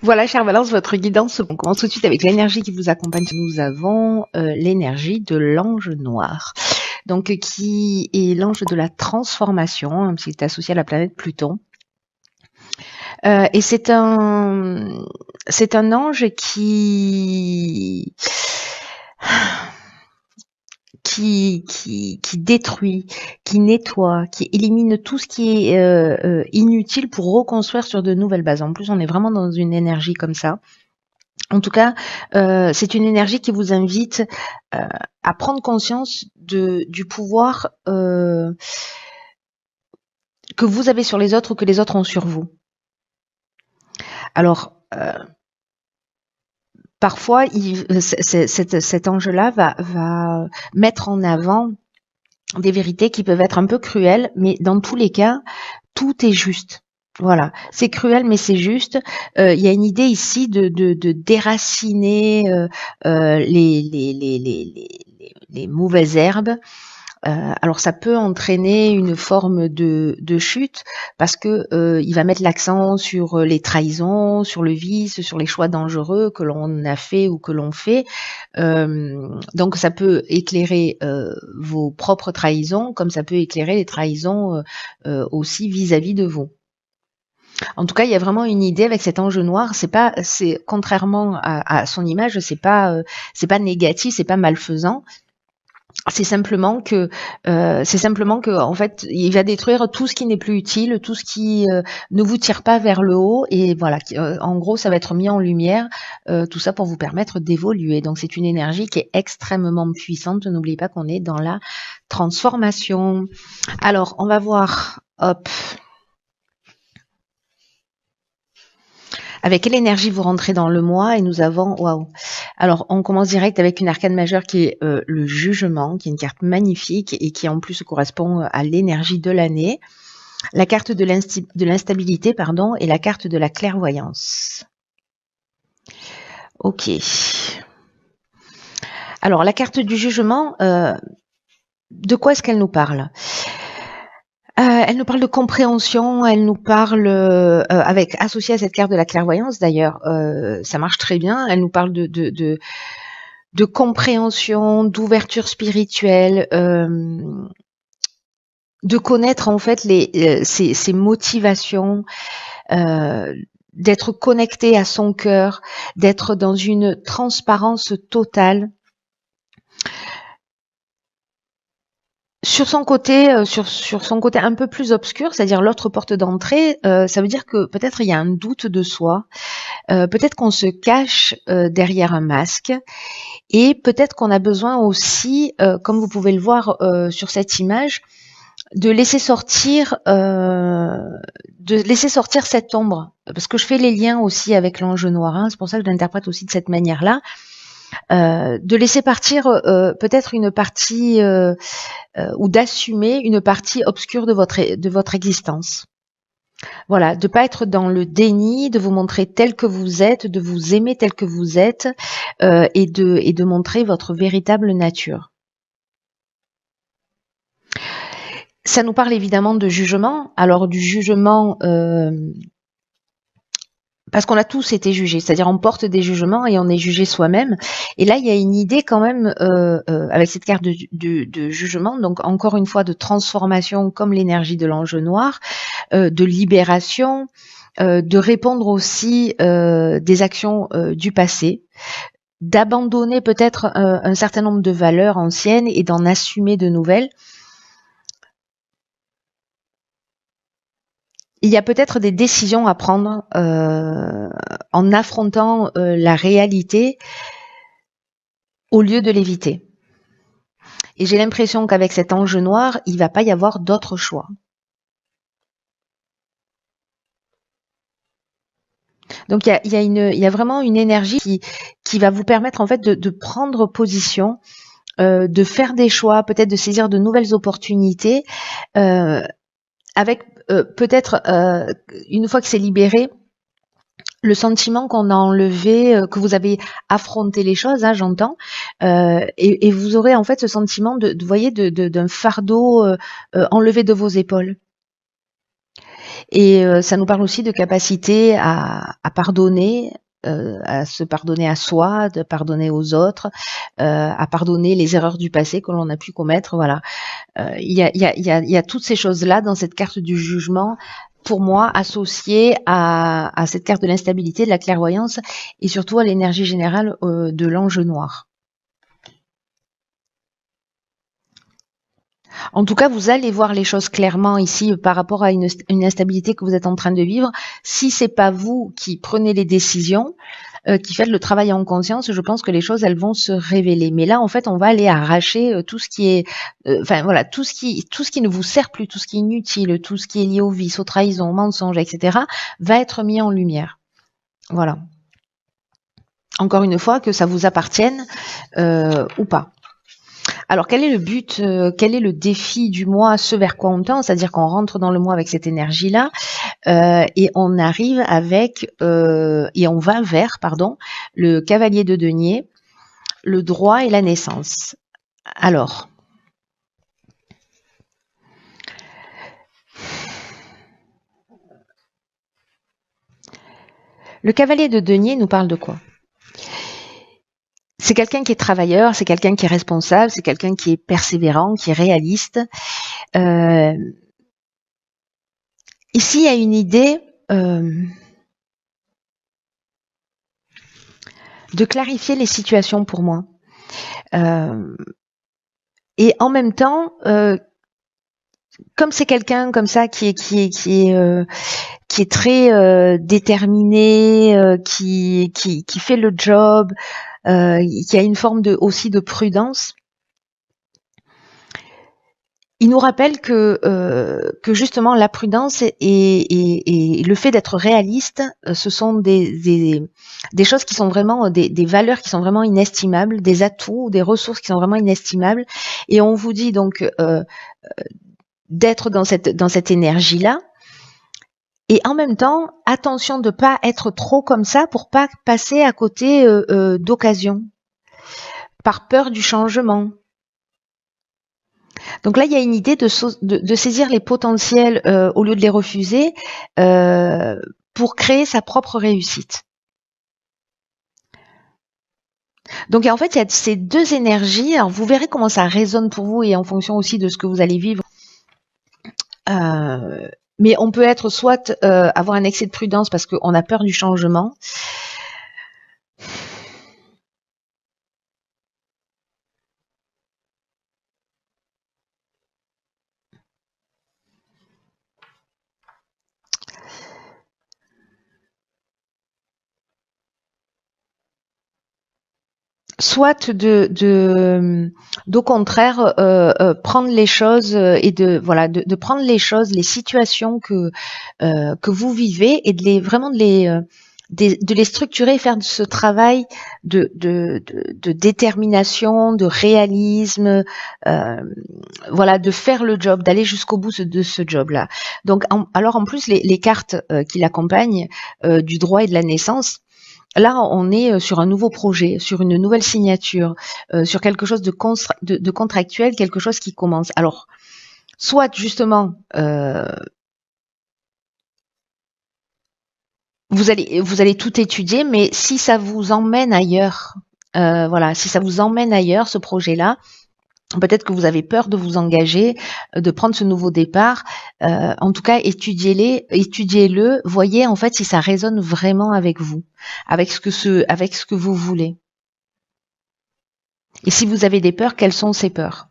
Voilà, chère Valence, votre guidance. On commence tout de suite avec l'énergie qui vous accompagne. Nous avons l'énergie de l'ange noir, donc qui est l'ange de la transformation, hein, qui est associé à la planète Pluton. Et c'est un ange qui détruit, qui nettoie, qui élimine tout ce qui est inutile pour reconstruire sur de nouvelles bases. En plus, on est vraiment dans une énergie comme ça. En tout cas, c'est une énergie qui vous invite à prendre conscience du pouvoir que vous avez sur les autres ou que les autres ont sur vous. Alors, parfois, cet ange-là va mettre en avant des vérités qui peuvent être un peu cruelles, mais dans tous les cas, tout est juste. Voilà, c'est cruel, mais c'est juste. Il y a une idée ici de déraciner les mauvaises herbes. Alors ça peut entraîner une forme de chute parce que il va mettre l'accent sur les trahisons, sur le vice, sur les choix dangereux que l'on a fait ou que l'on fait. Donc ça peut éclairer vos propres trahisons, comme ça peut éclairer les trahisons aussi vis-à-vis de vous. En tout cas, il y a vraiment une idée avec cet ange noir. C'est contrairement à son image, c'est pas négatif, c'est pas malfaisant. C'est simplement que en fait, il va détruire tout ce qui n'est plus utile, tout ce qui ne vous tire pas vers le haut, et voilà. En gros, ça va être mis en lumière, tout ça pour vous permettre d'évoluer. Donc, c'est une énergie qui est extrêmement puissante. N'oubliez pas qu'on est dans la transformation. Alors, on va voir. Hop. Avec quelle énergie vous rentrez dans le mois? Et nous avons, waouh. Alors, on commence direct avec une arcane majeure qui est le jugement, qui est une carte magnifique et qui en plus correspond à l'énergie de l'année. La carte de l'instabilité, pardon, et la carte de la clairvoyance. Ok. Alors, la carte du jugement, de quoi est-ce qu'elle nous parle? Elle nous parle de compréhension, elle nous parle, avec associée à cette carte de la clairvoyance d'ailleurs, ça marche très bien. Elle nous parle de compréhension, d'ouverture spirituelle, de connaître en fait ses motivations, d'être connecté à son cœur, d'être dans une transparence totale. Sur son côté, sur son côté un peu plus obscur, c'est-à-dire l'autre porte d'entrée, ça veut dire que peut-être il y a un doute de soi, peut-être qu'on se cache derrière un masque, et peut-être qu'on a besoin aussi, comme vous pouvez le voir sur cette image, de laisser sortir cette ombre, parce que je fais les liens aussi avec l'ange noir, hein, c'est pour ça que je l'interprète aussi de cette manière-là. De laisser partir peut-être une partie ou d'assumer une partie obscure de votre existence. Voilà, de pas être dans le déni, de vous montrer tel que vous êtes, de vous aimer tel que vous êtes, et de montrer votre véritable nature. Ça nous parle évidemment de jugement. Alors du jugement, parce qu'on a tous été jugés, c'est-à-dire on porte des jugements et on est jugé soi-même. Et là, il y a une idée quand même avec cette carte de jugement, donc encore une fois de transformation comme l'énergie de l'ange noir, de libération, de répondre aussi des actions du passé, d'abandonner peut-être un certain nombre de valeurs anciennes et d'en assumer de nouvelles. Il y a peut-être des décisions à prendre en affrontant la réalité au lieu de l'éviter. Et j'ai l'impression qu'avec cet ange noir, il ne va pas y avoir d'autre choix. Donc il y a vraiment une énergie qui va vous permettre en fait de prendre position, de faire des choix, peut-être de saisir de nouvelles opportunités, avec peut-être une fois que c'est libéré, le sentiment qu'on a enlevé, que vous avez affronté les choses, hein, j'entends, et vous aurez en fait ce sentiment d'un fardeau enlevé de vos épaules. Et ça nous parle aussi de capacité à pardonner, à se pardonner à soi, de pardonner aux autres, à pardonner les erreurs du passé que l'on a pu commettre. Voilà. Il y a toutes ces choses-là dans cette carte du jugement, pour moi, associées à cette carte de l'instabilité, de la clairvoyance, et surtout à l'énergie générale de l'ange noir. En tout cas, vous allez voir les choses clairement ici par rapport à une instabilité que vous êtes en train de vivre. Si c'est pas vous qui prenez les décisions, qui faites le travail en conscience, je pense que les choses elles vont se révéler. Mais là, en fait, on va aller arracher tout ce qui est, enfin voilà, tout ce qui ne vous sert plus, tout ce qui est inutile, tout ce qui est lié au vice, aux trahisons, aux mensonges, etc., va être mis en lumière. Voilà. Encore une fois, que ça vous appartienne ou pas. Alors, quel est le but, quel est le défi du mois, ce vers quoi on tend? C'est-à-dire qu'on rentre dans le mois avec cette énergie-là et on arrive avec, et on va vers, pardon, le cavalier de denier, le droit et la naissance. Alors, le cavalier de denier nous parle de quoi? C'est quelqu'un qui est travailleur, c'est quelqu'un qui est responsable, c'est quelqu'un qui est persévérant, qui est réaliste. Ici, il y a une idée de clarifier les situations pour moi. Et en même temps, comme c'est quelqu'un comme ça qui est très déterminé, qui fait le job, qui a une forme aussi de prudence. Il nous rappelle que justement la prudence et le fait d'être réaliste, ce sont des choses qui sont vraiment des valeurs qui sont vraiment inestimables, des atouts, des ressources qui sont vraiment inestimables. Et on vous dit donc d'être dans cette énergie-là. Et en même temps, attention de pas être trop comme ça pour pas passer à côté d'occasions, par peur du changement. Donc là, il y a une idée de saisir les potentiels au lieu de les refuser pour créer sa propre réussite. Donc en fait, il y a ces deux énergies. Alors vous verrez comment ça résonne pour vous et en fonction aussi de ce que vous allez vivre. Mais on peut être soit avoir un excès de prudence parce qu'on a peur du changement. Soit d'au contraire prendre les choses et de prendre les choses, les situations que vous vivez et de les structurer et faire de ce travail de détermination, de réalisme, de faire le job, d'aller jusqu'au bout de ce job-là. Donc, alors en plus les cartes qui l'accompagnent du droit et de la naissance. Là, on est sur un nouveau projet, sur une nouvelle signature, sur quelque chose de contractuel, quelque chose qui commence. Alors, soit justement, vous allez tout étudier, mais si ça vous emmène ailleurs, si ça vous emmène ailleurs, ce projet-là, peut-être que vous avez peur de vous engager, de prendre ce nouveau départ. En tout cas, étudiez-le, voyez en fait si ça résonne vraiment avec vous, avec ce que vous voulez. Et si vous avez des peurs, quelles sont ces peurs?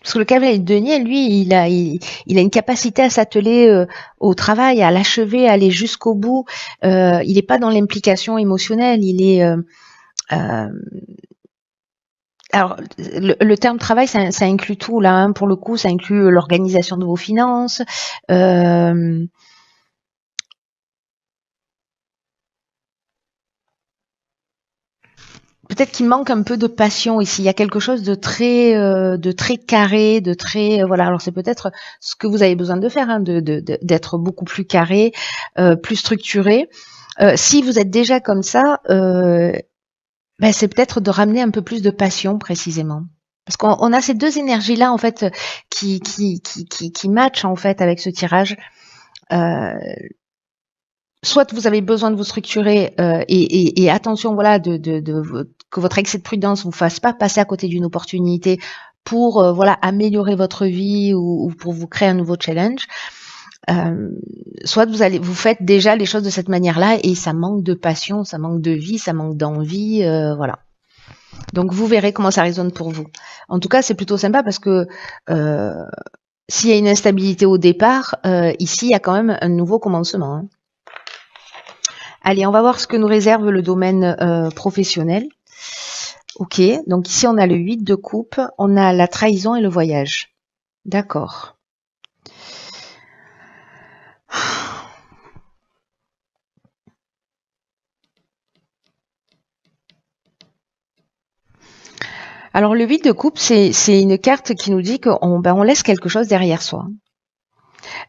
Parce que le cavalier de denier, lui, il a une capacité à s'atteler au travail, à l'achever, à aller jusqu'au bout. Il n'est pas dans l'implication émotionnelle. Il est alors, le terme travail, ça inclut tout là. Hein, pour le coup, ça inclut l'organisation de vos finances. Peut-être qu'il manque un peu de passion ici. Il y a quelque chose de très carré, de très voilà. Alors c'est peut-être ce que vous avez besoin de faire, hein, d'être beaucoup plus carré, plus structuré. Si vous êtes déjà comme ça, c'est peut-être de ramener un peu plus de passion précisément. Parce qu'on a ces deux énergies-là, en fait, qui matchent, en fait, avec ce tirage. Soit vous avez besoin de vous structurer et attention, voilà, que votre excès de prudence vous fasse pas passer à côté d'une opportunité pour voilà améliorer votre vie ou pour vous créer un nouveau challenge. Soit vous faites déjà les choses de cette manière-là et ça manque de passion, ça manque de vie, ça manque d'envie, voilà. Donc vous verrez comment ça résonne pour vous. En tout cas, c'est plutôt sympa parce que s'il y a une instabilité au départ, ici il y a quand même un nouveau commencement. Hein. Allez, on va voir ce que nous réserve le domaine professionnel. Ok, donc ici on a le 8 de coupe, on a la trahison et le voyage. D'accord. Alors le 8 de coupe, c'est une carte qui nous dit qu'on laisse quelque chose derrière soi.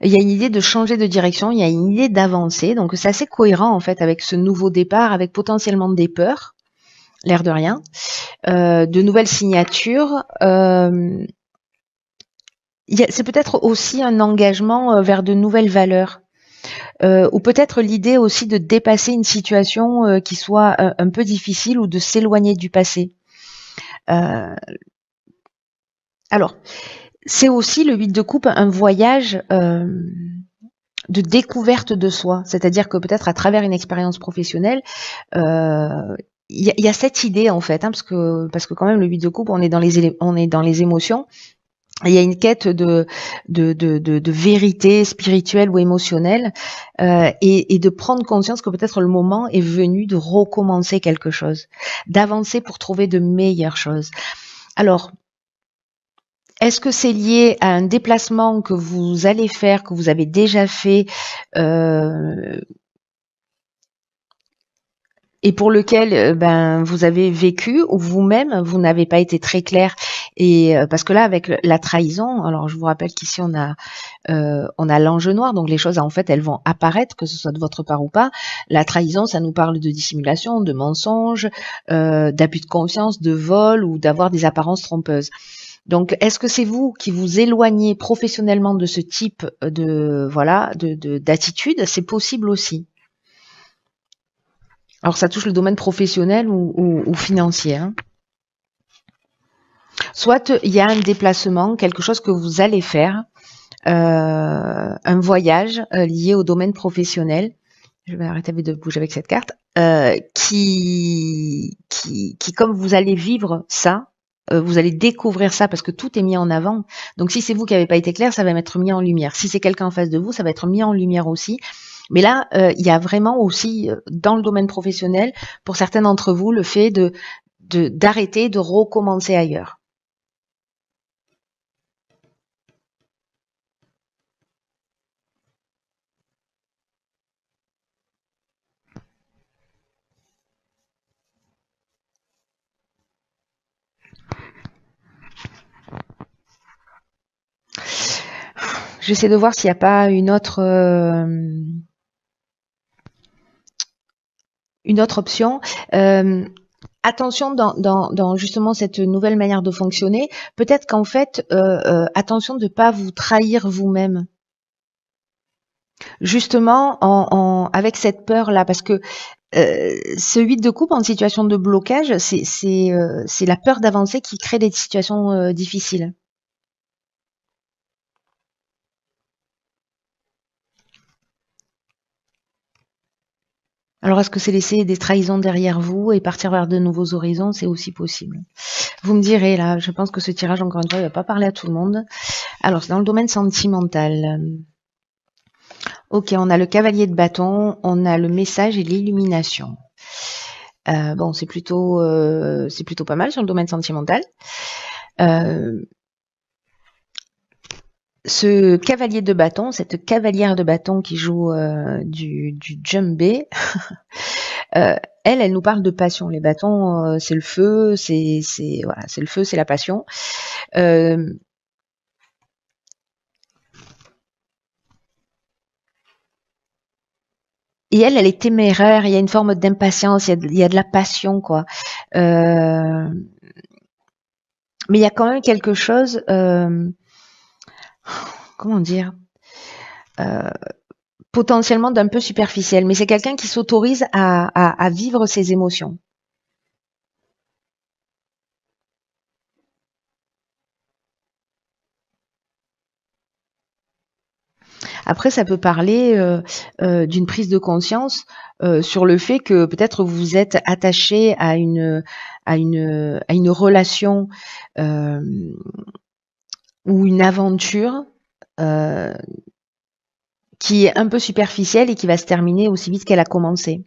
Il y a une idée de changer de direction, il y a une idée d'avancer, donc c'est assez cohérent en fait avec ce nouveau départ, avec potentiellement des peurs, l'air de rien, de nouvelles signatures. C'est peut-être aussi un engagement vers de nouvelles valeurs. Ou peut-être l'idée aussi de dépasser une situation qui soit un peu difficile ou de s'éloigner du passé. Alors, c'est aussi le 8 de coupe un voyage de découverte de soi, c'est-à-dire que peut-être à travers une expérience professionnelle, il y a cette idée en fait, hein, parce que quand même le 8 de coupe, on est dans les émotions. Il y a une quête de vérité spirituelle ou émotionnelle et de prendre conscience que peut-être le moment est venu de recommencer quelque chose, d'avancer pour trouver de meilleures choses. Alors, est-ce que c'est lié à un déplacement que vous allez faire, que vous avez déjà fait et pour lequel vous avez vécu ou vous-même vous n'avez pas été très clair et parce que là avec la trahison, alors je vous rappelle qu'ici on a l'ange noir, donc les choses en fait elles vont apparaître que ce soit de votre part ou pas. La trahison, ça nous parle de dissimulation, de mensonge, d'abus de confiance, de vol ou d'avoir des apparences trompeuses. Donc, est-ce que c'est vous qui vous éloignez professionnellement de ce type d'attitude? C'est possible aussi. Alors, ça touche le domaine professionnel ou financier. Hein. Soit il y a un déplacement, quelque chose que vous allez faire, un voyage lié au domaine professionnel. Je vais arrêter de bouger avec cette carte. Qui, comme vous allez vivre ça, vous allez découvrir ça parce que tout est mis en avant. Donc si c'est vous qui n'avez pas été clair, ça va être mis en lumière. Si c'est quelqu'un en face de vous, ça va être mis en lumière aussi. Mais là, il y a vraiment aussi dans le domaine professionnel, pour certains d'entre vous, le fait d'arrêter, de recommencer ailleurs. J'essaie de voir s'il n'y a pas une autre option. Attention dans justement cette nouvelle manière de fonctionner, peut-être qu'en fait, attention de ne pas vous trahir vous-même. Justement, avec cette peur-là, parce que ce 8 de coupe en situation de blocage, c'est la peur d'avancer qui crée des situations difficiles. Alors, est-ce que c'est laisser des trahisons derrière vous et partir vers de nouveaux horizons? C'est aussi possible. Vous me direz, là, je pense que ce tirage, encore une fois, il ne va pas parler à tout le monde. Alors, c'est dans le domaine sentimental. Ok, on a le cavalier de bâton, on a le message et l'illumination. Bon, c'est plutôt pas mal sur le domaine sentimental. Ce cavalier de bâton, cette cavalière de bâton qui joue du djembé, elle nous parle de passion. Les bâtons, c'est le feu, c'est le feu, c'est la passion. Et elle est téméraire. Il y a une forme d'impatience, il y a de la passion, quoi. Mais il y a quand même quelque chose, comment dire, euh, potentiellement d'un peu superficiel. Mais c'est quelqu'un qui s'autorise à vivre ses émotions. Après, ça peut parler d'une prise de conscience sur le fait que peut-être vous êtes attaché à une relation euh, ou une aventure euh, qui est un peu superficielle et qui va se terminer aussi vite qu'elle a commencé.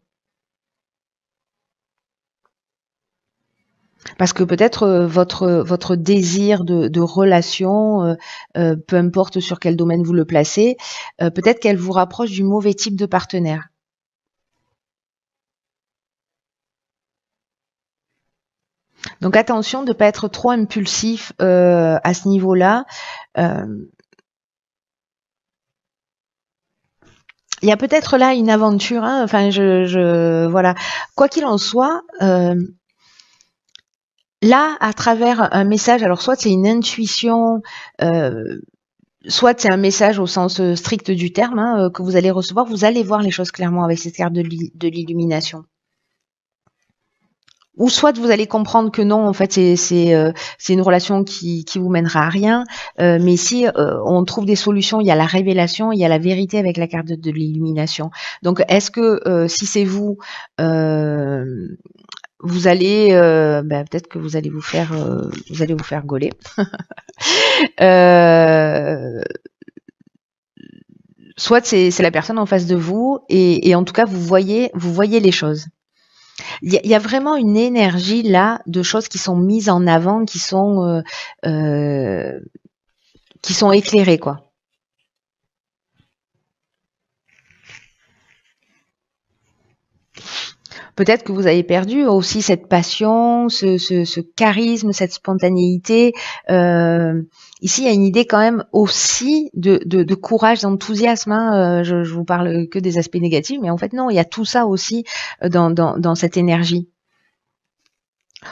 Parce que peut-être votre désir de relation, peu importe sur quel domaine vous le placez, peut-être qu'elle vous rapproche du mauvais type de partenaire. Donc attention de ne pas être trop impulsif à ce niveau-là. Euh, Il y a peut-être là une aventure, hein, enfin voilà. Quoi qu'il en soit, là, à travers un message, alors soit c'est une intuition, euh, soit c'est un message au sens strict du terme hein, que vous allez recevoir, vous allez voir les choses clairement avec cette carte de l'illumination. Ou soit vous allez comprendre que non, en fait, c'est une relation qui vous mènera à rien. Mais ici, on trouve des solutions. Il y a la révélation, il y a la vérité avec la carte de l'illumination. Donc, est-ce que si c'est vous, euh, vous allez, peut-être que vous allez vous faire gauler. Euh, Soit c'est la personne en face de vous et en tout cas vous voyez les choses. Il y a vraiment une énergie là de choses qui sont mises en avant, euh, qui sont éclairées quoi. Peut-être que vous avez perdu aussi cette passion, ce charisme, cette spontanéité. Euh, Ici, il y a une idée quand même aussi de courage, d'enthousiasme. Hein. Je vous parle que des aspects négatifs, mais en fait non, il y a tout ça aussi dans cette énergie.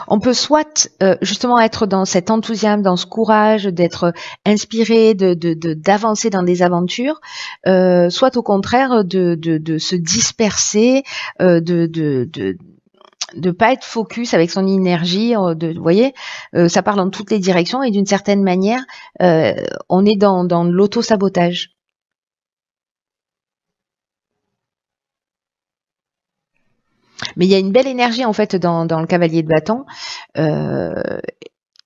On peut soit justement être dans cet enthousiasme, dans ce courage, d'être inspiré, d'avancer dans des aventures, soit au contraire de se disperser, de pas être focus avec son énergie. Vous voyez, ça part dans toutes les directions et d'une certaine manière, euh, on est dans l'auto-sabotage. Mais il y a une belle énergie en fait dans le cavalier de bâton. Euh,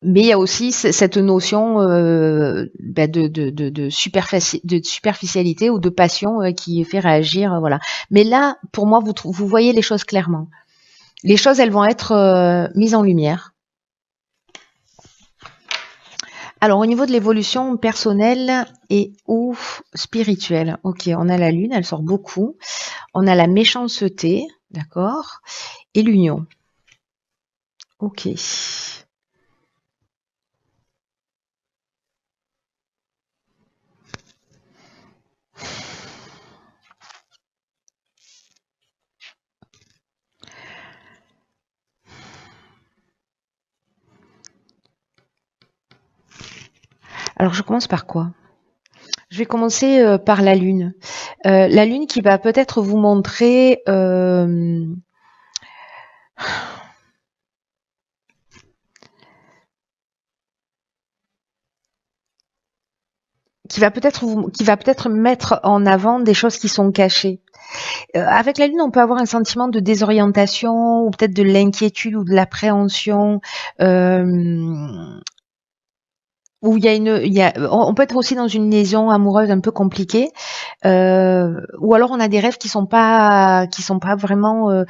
Mais il y a aussi cette notion de superficialité ou de passion qui fait réagir, voilà. Mais là, pour moi, vous voyez les choses clairement. Les choses, elles vont être mises en lumière. Alors, au niveau de l'évolution personnelle et ou spirituelle, ok, on a la lune, elle sort beaucoup. On a la méchanceté, d'accord, et l'union. Ok. Alors, je commence par quoi? Je vais commencer par la lune. La lune qui va peut-être vous montrer qui va peut-être mettre en avant des choses qui sont cachées. Avec la lune, on peut avoir un sentiment de désorientation ou peut-être de l'inquiétude ou de l'appréhension. Euh, Où on peut être aussi dans une liaison amoureuse un peu compliquée, ou alors on a des rêves qui sont pas vraiment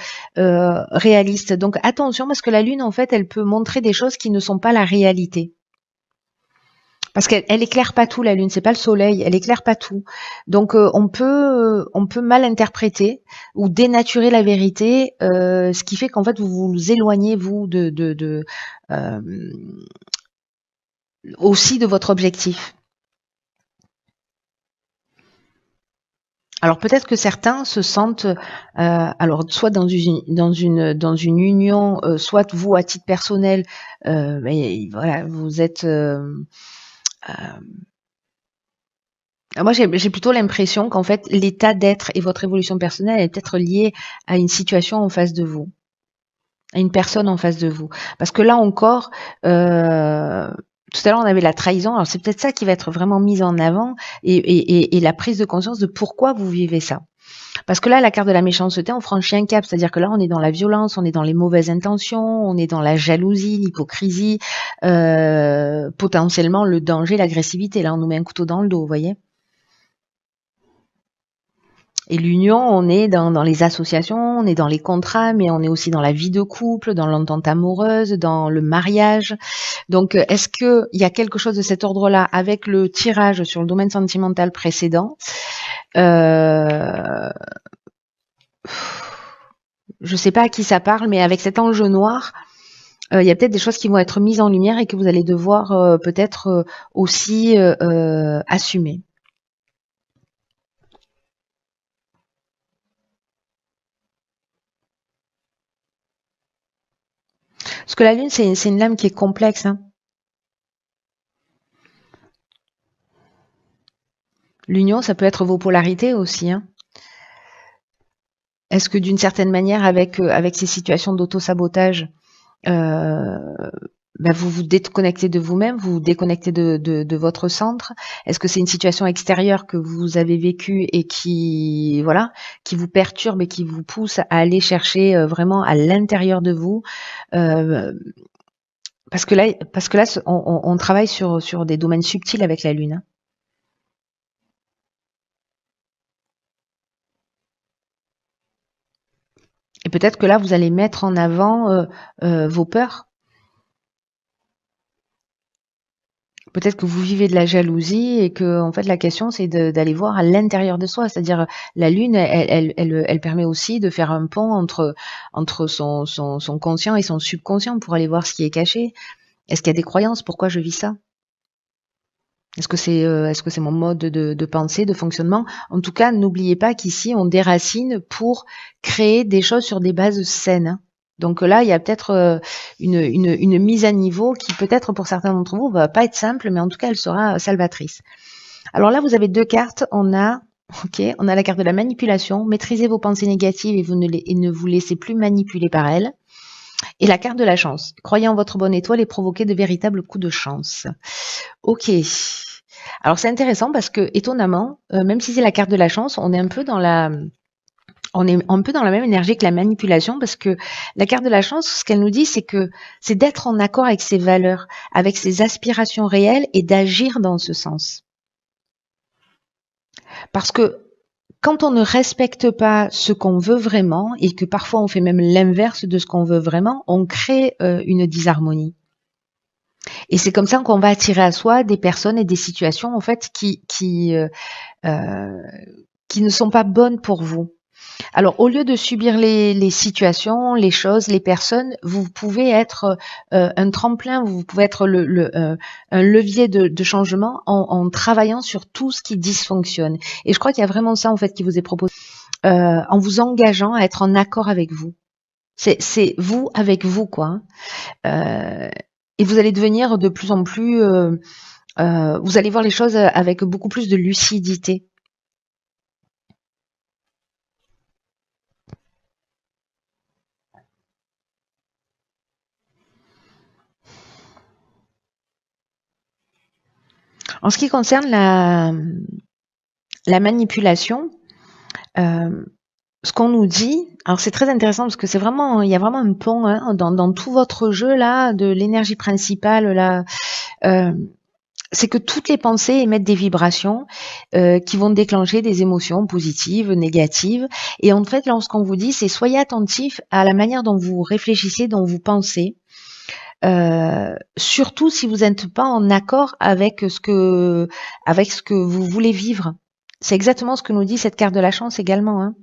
réalistes. Donc attention parce que la lune en fait, elle peut montrer des choses qui ne sont pas la réalité. Parce qu'elle éclaire pas tout la lune, c'est pas le soleil, elle éclaire pas tout. Donc on peut mal interpréter ou dénaturer la vérité, ce qui fait qu'en fait vous vous éloignez vous euh, aussi de votre objectif. Alors peut-être que certains se sentent, alors soit dans une union, soit vous à titre personnel, mais voilà, vous êtes, moi j'ai plutôt l'impression qu'en fait l'état d'être et votre évolution personnelle est peut-être liée à une situation en face de vous, à une personne en face de vous. Parce que là encore, tout à l'heure on avait la trahison, alors c'est peut-être ça qui va être vraiment mis en avant et la prise de conscience de pourquoi vous vivez ça. Parce que là, la carte de la méchanceté, on franchit un cap, c'est-à-dire que là, on est dans la violence, on est dans les mauvaises intentions, on est dans la jalousie, l'hypocrisie, potentiellement le danger, l'agressivité. Là, on nous met un couteau dans le dos, vous voyez. Et l'union, on est dans les associations, on est dans les contrats, mais on est aussi dans la vie de couple, dans l'entente amoureuse, dans le mariage. Donc, est-ce qu'il y a quelque chose de cet ordre-là avec le tirage sur le domaine sentimental précédent? Je ne sais pas à qui ça parle, mais avec cet enjeu noir, il y a peut-être des choses qui vont être mises en lumière et que vous allez devoir peut-être aussi assumer. Parce que la Lune, c'est une lame qui est complexe. Hein. L'union, ça peut être vos polarités aussi. Hein. Est-ce que d'une certaine manière, avec ces situations d'auto-sabotage, euh, vous vous déconnectez de vous-même, vous vous déconnectez de votre centre? Est-ce que c'est une situation extérieure que vous avez vécue et qui, voilà, qui vous perturbe et qui vous pousse à aller chercher vraiment à l'intérieur de vous? Euh, parce que là, on travaille sur des domaines subtils avec la Lune. Hein. Et peut-être que là, vous allez mettre en avant vos peurs. Peut-être que vous vivez de la jalousie et que en fait la question c'est d'aller voir à l'intérieur de soi, c'est-à-dire la lune elle permet aussi de faire un pont entre son conscient et son subconscient pour aller voir ce qui est caché. Est-ce qu'il y a des croyances? Pourquoi je vis ça? Est-ce que c'est mon mode de pensée, de fonctionnement? En tout cas, n'oubliez pas qu'ici on déracine pour créer des choses sur des bases saines. Hein. Donc là, il y a peut-être une mise à niveau qui peut-être pour certains d'entre vous va pas être simple, mais en tout cas, elle sera salvatrice. Alors là, vous avez deux cartes. On a la carte de la manipulation. Maîtrisez vos pensées négatives et ne vous laissez plus manipuler par elles. Et la carte de la chance. Croyez en votre bonne étoile et provoquez de véritables coups de chance. Ok. Alors c'est intéressant parce que étonnamment, même si c'est la carte de la chance, on est un peu dans la même énergie que la manipulation parce que la carte de la chance, ce qu'elle nous dit, c'est que c'est d'être en accord avec ses valeurs, avec ses aspirations réelles et d'agir dans ce sens. Parce que quand on ne respecte pas ce qu'on veut vraiment et que parfois on fait même l'inverse de ce qu'on veut vraiment, on crée une disharmonie. Et c'est comme ça qu'on va attirer à soi des personnes et des situations en fait qui ne sont pas bonnes pour vous. Alors, au lieu de subir les situations, les choses, les personnes, vous pouvez être un tremplin, vous pouvez être un levier de changement en travaillant sur tout ce qui dysfonctionne. Et je crois qu'il y a vraiment ça en fait qui vous est proposé, en vous engageant à être en accord avec vous. C'est vous avec vous, quoi. Et vous allez devenir de plus en plus, vous allez voir les choses avec beaucoup plus de lucidité. En ce qui concerne la manipulation, ce qu'on nous dit, alors c'est très intéressant parce que il y a vraiment un pont hein, dans tout votre jeu là, de l'énergie principale là, euh, c'est que toutes les pensées émettent des vibrations qui vont déclencher des émotions positives, négatives. Et en fait, lorsqu'on vous dit, c'est soyez attentif à la manière dont vous réfléchissez, dont vous pensez. Surtout si vous n'êtes pas en accord avec ce que vous voulez vivre. C'est exactement ce que nous dit cette carte de la chance également. Hein.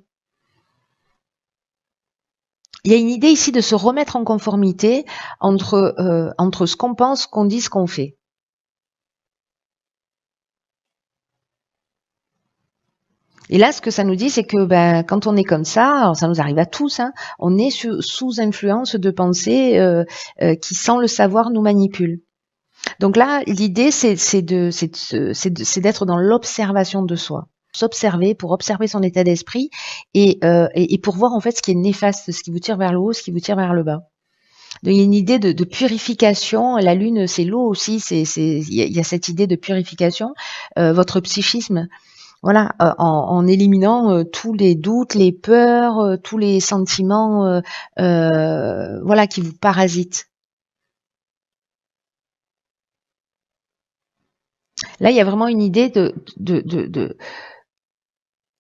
Il y a une idée ici de se remettre en conformité entre ce qu'on pense, ce qu'on dit, ce qu'on fait. Et là, ce que ça nous dit, c'est que ben, quand on est comme ça, alors ça nous arrive à tous, hein, on est sous influence de pensées qui, sans le savoir, nous manipulent. Donc là, l'idée, c'est d'être dans l'observation de soi, s'observer pour observer son état d'esprit et pour voir en fait ce qui est néfaste, ce qui vous tire vers le haut, ce qui vous tire vers le bas. Donc il y a une idée de purification. La lune, c'est l'eau aussi. Il y a cette idée de purification. Votre psychisme, voilà, en éliminant tous les doutes, les peurs, tous les sentiments, voilà, qui vous parasitent. Là, il y a vraiment une idée de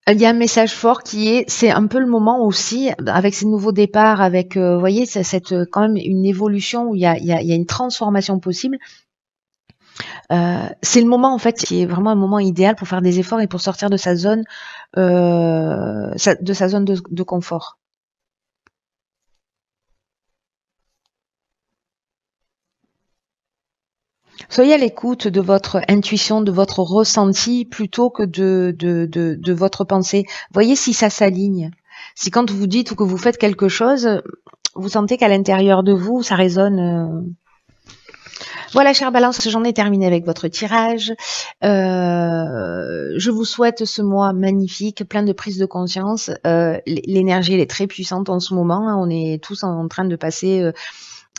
il y a un message fort qui est, c'est un peu le moment aussi, avec ces nouveaux départs, avec, vous voyez, cette quand même une évolution où il y a une transformation possible. C'est le moment en fait qui est vraiment un moment idéal pour faire des efforts et pour sortir de sa zone, de sa zone de confort. Soyez à l'écoute de votre intuition, de votre ressenti, plutôt que de votre pensée. Voyez si ça s'aligne. Si quand vous dites ou que vous faites quelque chose, vous sentez qu'à l'intérieur de vous, ça résonne. Voilà, chère Balance, j'en ai terminé avec votre tirage. Je vous souhaite ce mois magnifique, plein de prise de conscience. L'énergie, elle est très puissante en ce moment, hein. On est tous en train de passer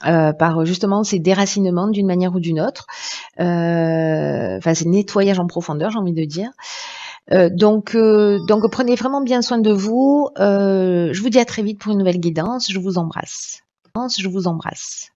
par justement ces déracinements d'une manière ou d'une autre. Enfin, c'est nettoyage en profondeur, j'ai envie de dire. Donc prenez vraiment bien soin de vous. Je vous dis à très vite pour une nouvelle guidance. Je vous embrasse. Je vous embrasse.